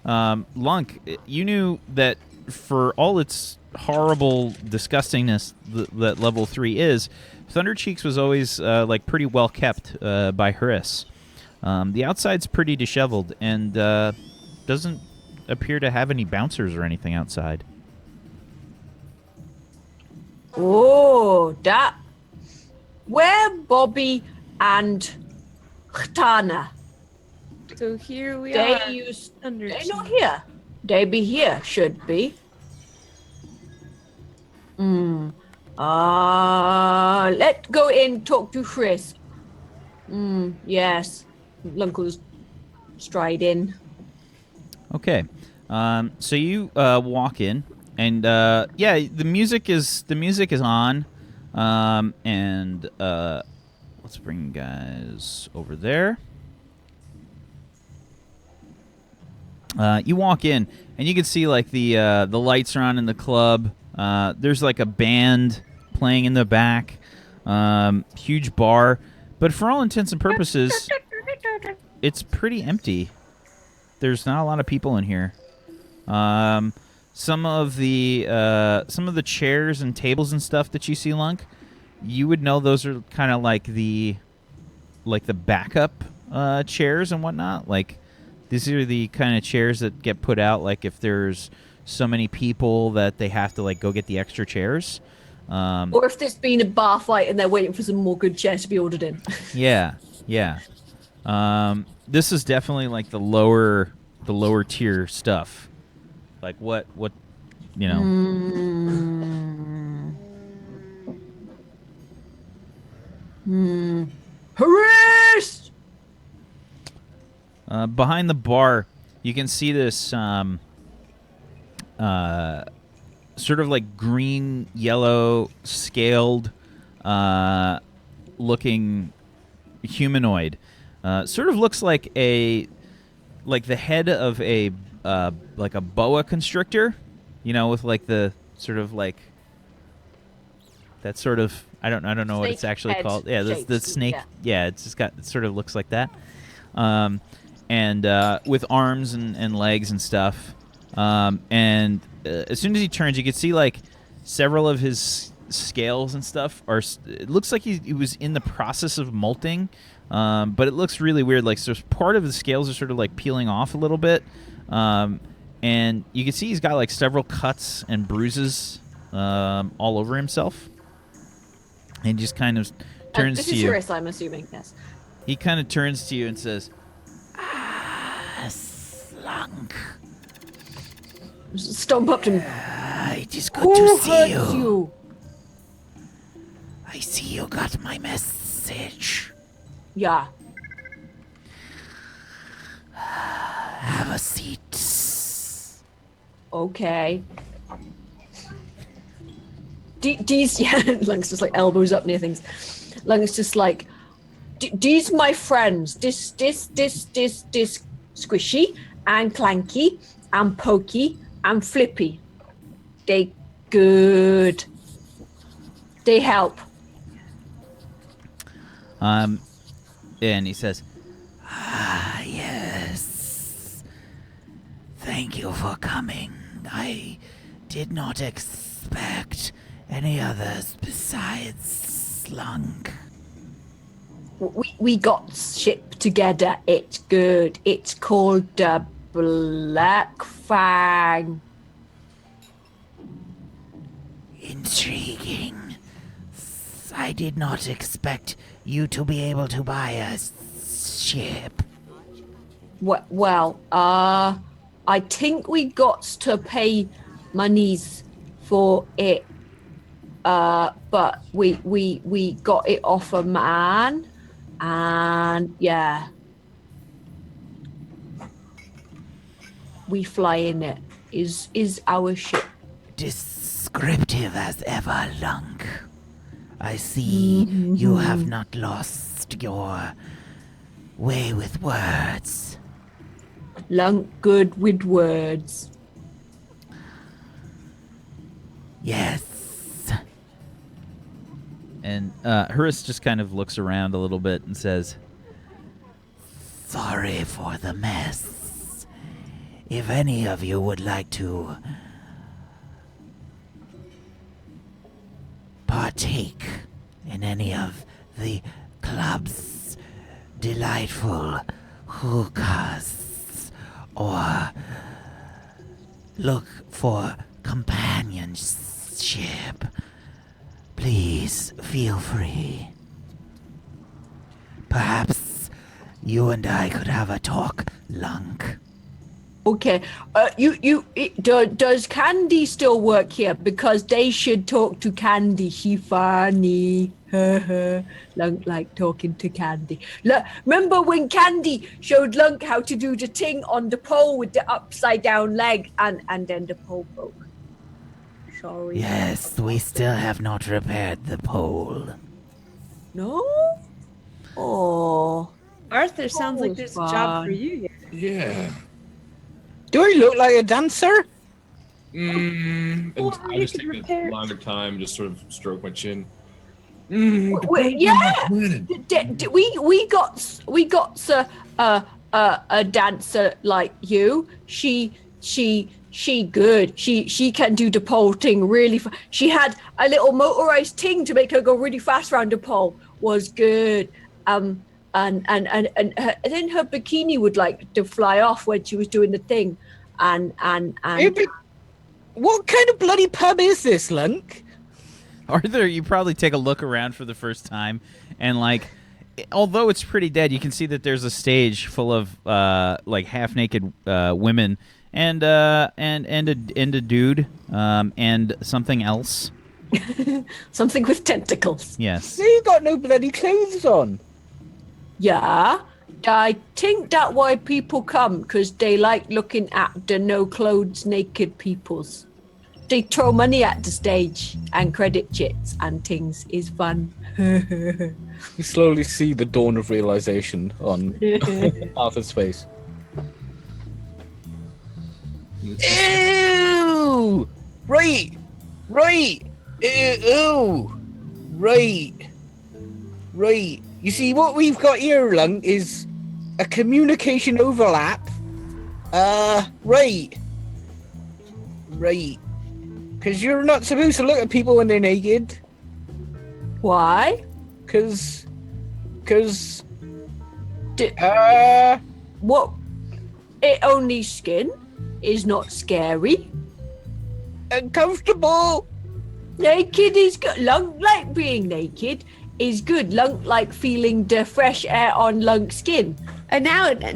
Lunk, you knew that for all its horrible disgustingness that level 3 is, Thundercheeks was always like pretty well kept by Hriss. The outside's pretty disheveled and doesn't appear to have any bouncers or anything outside. Oh, that. Where Bobby and Tana? So here we They are. use. Thundercheeks. They're not here. They be here, should be. Let's go in, talk to Chris. Yes. Lunk will stride in. Okay, so you walk in, and yeah, the music is on, and let's bring you guys over there. You walk in, and you can see like the lights are on in the club. There's like a band playing in the back, huge bar, but for all intents and purposes, it's pretty empty. There's not a lot of people in here. Some of the chairs and tables and stuff that you see, Lunk, you would know those are kind of like the backup chairs and whatnot. Like these are the kind of chairs that get put out like if there's so many people that they have to like go get the extra chairs. Or if there's been a bar fight and they're waiting for some more good chairs to be ordered in. Yeah. This is definitely like the lower tier stuff. Like what you know. Harassed! Behind the bar, you can see this sort of like green yellow scaled looking humanoid. Sort of looks like the head of a like a boa constrictor, you know, with like the sort of like that sort of I don't know what it's Snake actually head called. Yeah, the shapes, snake. yeah. Yeah, it sort of looks like that, and with arms and legs and stuff. And as soon as he turns, you can see like several of his scales and stuff are. It looks like he was in the process of molting. But it looks really weird. Like, so part of the scales are sort of like peeling off a little bit, and you can see he's got like several cuts and bruises all over himself. And he just kind of turns this to is you. Hriss, I'm assuming, yes. He kind of turns to you and says, "Slunk, Stomp up to him. it is good Who to see hurt you. you? I see you got my message. Yeah. Have a seat." Okay. These, yeah, Lunk's just like elbows up near things. Lunk's just like, these my friends. This, Squishy and Clanky and Pokey and Flippy. They good. They help. And he says, yes. Thank you for coming. I did not expect any others besides Slunk. We got shipped together. It's good. It's called the Black Fang. Intriguing. I did not expect you to be able to buy a ship. Well, I think we got to pay monies for it, but we got it off a man, and yeah, we fly in it. Is our ship. Descriptive as ever, Lunk. I see you have not lost your way with words. Lunk good with words. Yes. And Hriss just kind of looks around a little bit and says, sorry for the mess. If any of you would like to partake in any of the club's delightful hookahs or look for companionship, please feel free. Perhaps you and I could have a talk, Lunk. Okay. Does Candy still work here? Because they should talk to Candy. She funny. Lunk like talking to Candy. Remember when Candy showed Lunk how to do the thing on the pole with the upside down leg and then the pole broke? Sorry. Yes, we still have not repaired the pole. No? Oh. Arthur, sounds like there's a job for you here. Yeah. Do I look like a dancer? And Well, I you just could take repair- a longer time, just sort of stroke my chin. Yeah. We got a dancer like you. She good. She can do the pole thing really. She had a little motorized thing to make her go really fast around the pole. Was good. And then her bikini would like to fly off when she was doing the thing. And What kind of bloody pub is this, Lunk? Arthur, you probably take a look around for the first time, and like, although it's pretty dead, you can see that there's a stage full of like half-naked women and a dude and something else. something with tentacles. Yes. You got no bloody clothes on. Yeah. I think that's why people come, because they like looking at the no clothes naked peoples. They throw money at the stage and credit chits and things is fun. You slowly see the dawn of realization on Arthur's face. Ew! Right! Ew! Right. You see, what we've got here, Lunk, is a communication overlap. Right. Because you're not supposed to look at people when they're naked. Why? Because... What? It only skin is not scary. uncomfortable. Naked is good. Lunk like being naked is good. Lunk like feeling the fresh air on Lunk's skin. And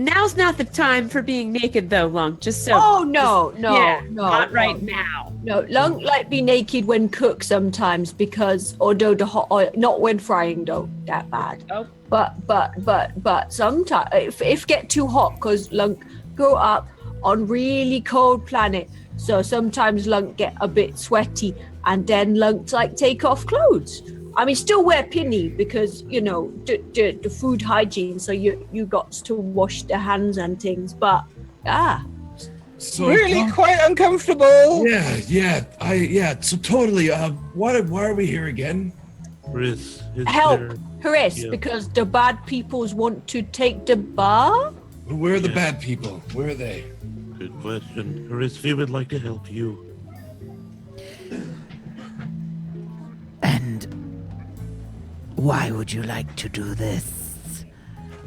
now's not the time for being naked though, Lunk. Just so. Oh no, not right now. No, Lunk like be naked when cooked sometimes because although the hot oil, not when frying though, that bad. Oh. But sometimes if get too hot because Lunk grow up on really cold planet, so sometimes Lunk get a bit sweaty and then Lunk like take off clothes. I mean, still wear pinny because you know the food hygiene. So you got to wash the hands and things. But So Really quite uncomfortable. Yeah. So totally. Why are we here again? Riz, help, Chris, Yeah. because the bad peoples want to take the bar. Where are the Yeah. bad people? Where are they? Good question. Riz, we would like to help you. And why would you like to do this?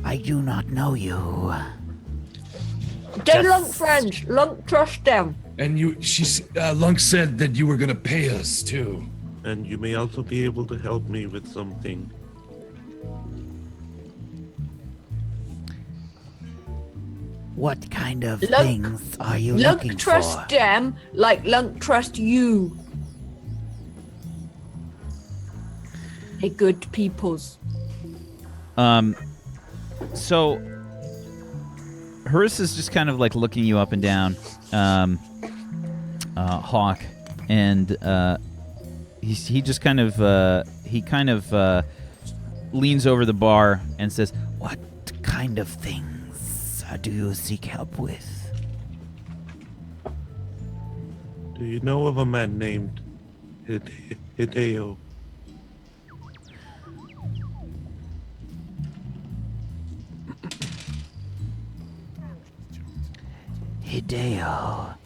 I do not know you. They're Just- Lunk friends. Lunk trust them. And Lunk said that you were gonna pay us too. And you may also be able to help me with something. What kind of Lunk- things are you looking Lunk trust for? them like Lunk trust you. Hey, good peoples. So Hers is just kind of like looking you up and down, Hawk, and he just kind of leans over the bar and says, "What kind of things do you seek help with?" Do you know of a man named H.A.W.K? Hideo.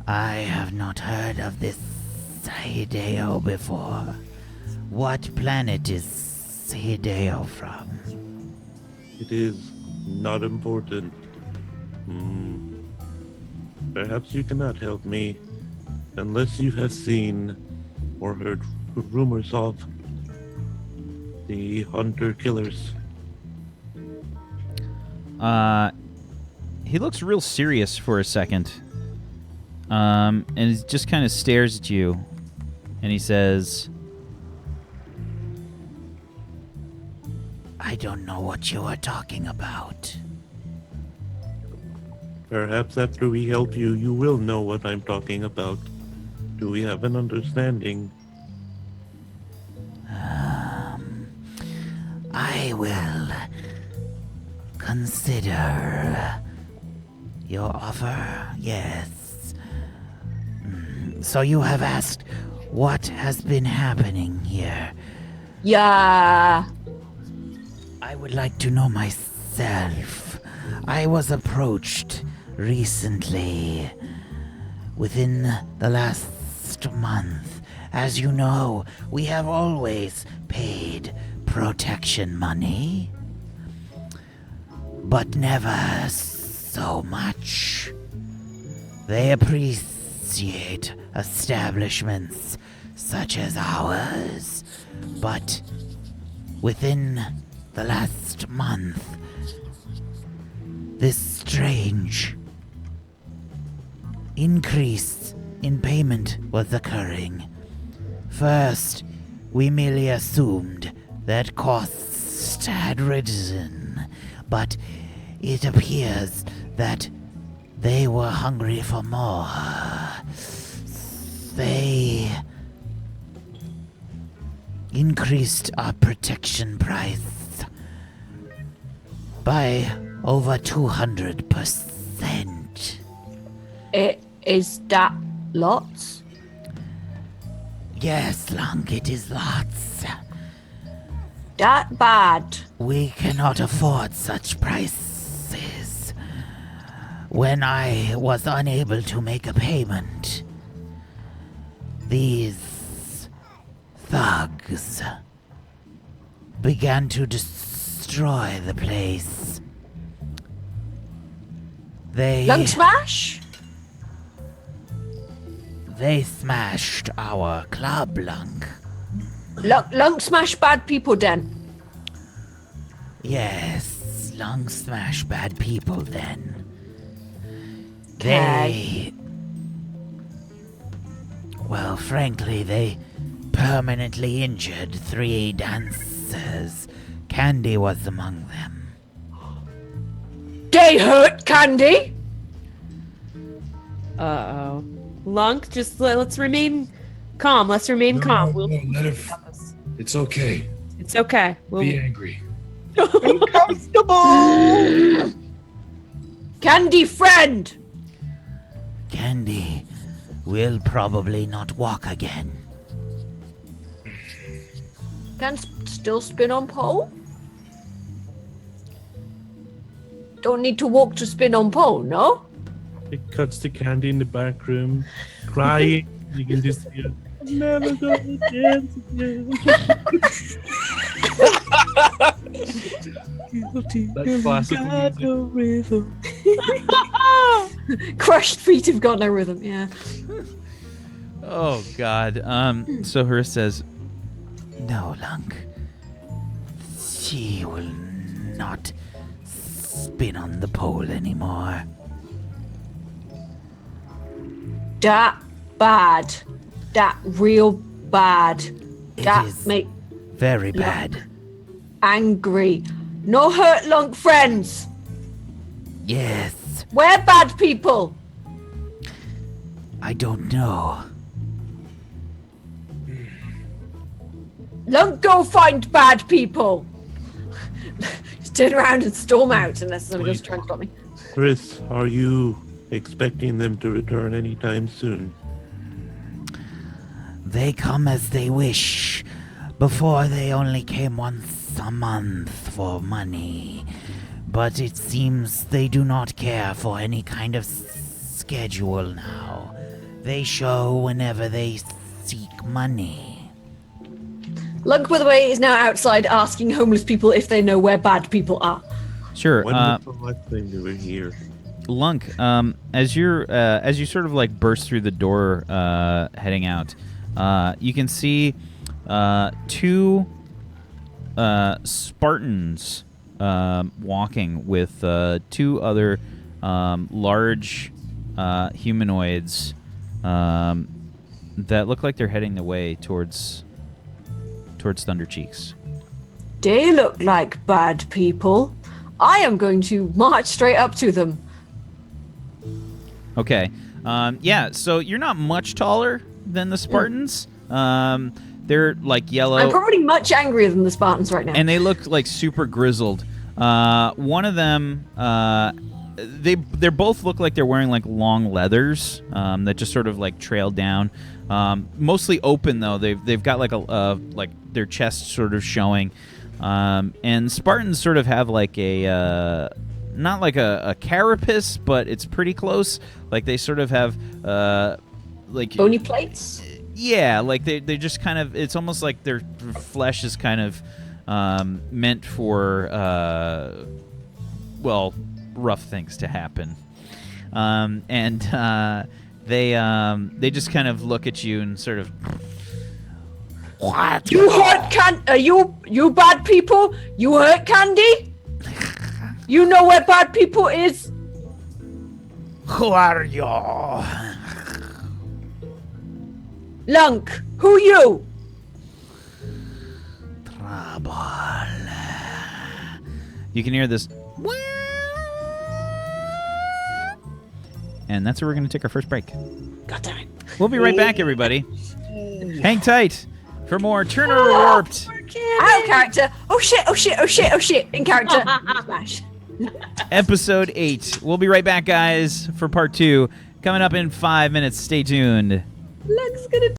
I have not heard of this H.A.W.K before. What planet is H.A.W.K from? It is not important. Perhaps you cannot help me unless you have seen or heard rumors of the hunter-killers. He looks real serious for a second. And he just kind of stares at you. And he says, I don't know what you are talking about. Perhaps after we help you, you will know what I'm talking about. Do we have an understanding? I will consider your offer, yes. So you have asked what has been happening here. Yeah. I would like to know myself. I was approached recently, within the last month. As you know, we have always paid protection money, but never so much. They appreciate establishments such as ours, but within the last month, this strange increase in payment was occurring. First, we merely assumed that costs had risen, but it appears that they were hungry for more. They increased our protection price by over 200%. Is that lots? Yes, Lunk, it is lots. That bad? We cannot afford such prices. When I was unable to make a payment, these thugs began to destroy the place. Lunk smash? They smashed our club, Lunk. Lunk smash bad people then? Yes, Lunk smash bad people then. Okay. Well, frankly, they permanently injured 3 dancers. Candy was among them. They hurt Candy? Uh-oh. Lunk, just let's remain calm. Let's remain calm. We'll let it. It's okay. It's okay. We'll Be angry. Uncomfortable! Candy friend! Candy will probably not walk again. Can still spin on pole? Don't need to walk to spin on pole, no? It cuts to Candy in the back room, crying. You can just hear, I'm never gonna dance again. That classical music. Crushed feet have got no rhythm, yeah. Oh, God. So her says, no, Lunk. She will not spin on the pole anymore. That bad. That real bad. It That is make very bad. angry. No hurt Lunk friends. Yes, We're bad people. I don't know. Lunk go find bad people. Just turn around and storm out unless somebody goes to try and stop me. Chris, are you expecting them to return anytime soon? They come as they wish. Before they only came once a month for money. But it seems they do not care for any kind of schedule now. They show whenever they seek money. Lunk, by the way, is now outside asking homeless people if they know where bad people are. Sure. Wonderful thing to hear. Lunk, as you sort of like burst through the door, heading out, you can see two Spartans walking with two other large humanoids that look like they're heading the way towards Thundercheeks. They look like bad people. I am going to march straight up to them. Okay. Yeah, so you're not much taller than the Spartans. They're like yellow. I'm probably much angrier than the Spartans right now. And they look like super grizzled. One of them, they both look like they're wearing like long leathers that just sort of like trail down. Mostly open though. They've got like like their chest sort of showing. And Spartans sort of have like a not like a carapace, but it's pretty close. Like they sort of have like bony plates. Yeah, like they just kind of. It's almost like their flesh is kind of meant for well, rough things to happen. And they just kind of look at you and sort of. What? You hurt you bad people? You hurt Candy? You know where bad people is? Who are you? Lunk, who you? Trouble. You can hear this. And that's where we're going to take our first break. God damn it. We'll be right back, everybody. Hang tight for more Turner Warped. Out of character. Oh shit. In character. Smash. Episode 8. We'll be right back, guys, for part 2. Coming up in 5 minutes. Stay tuned. Lunk's gonna